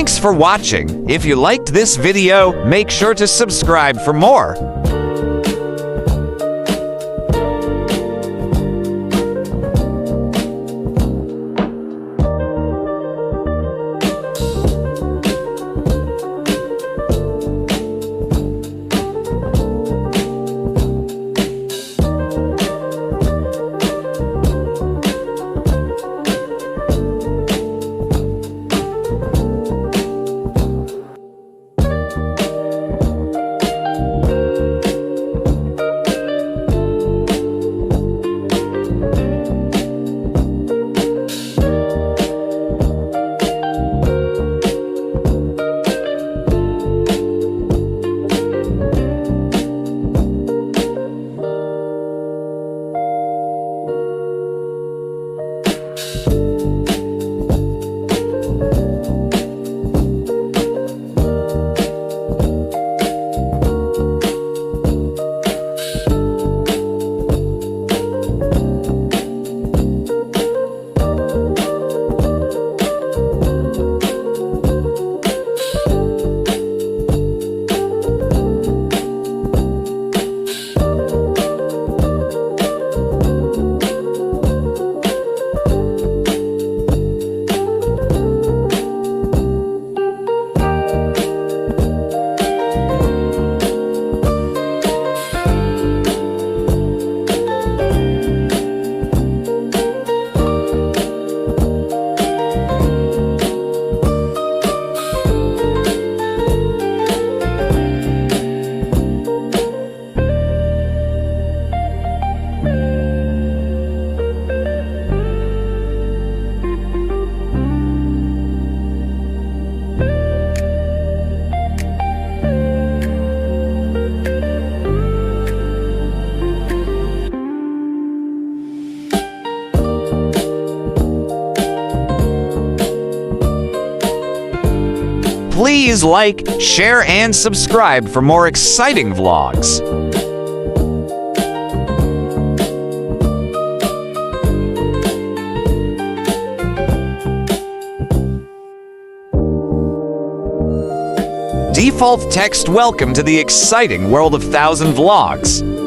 Thanks for watching. If you liked this video, make sure to subscribe for more. Please like, share, and subscribe for more exciting vlogs. Default text welcome to the exciting world of 1000 vlogs.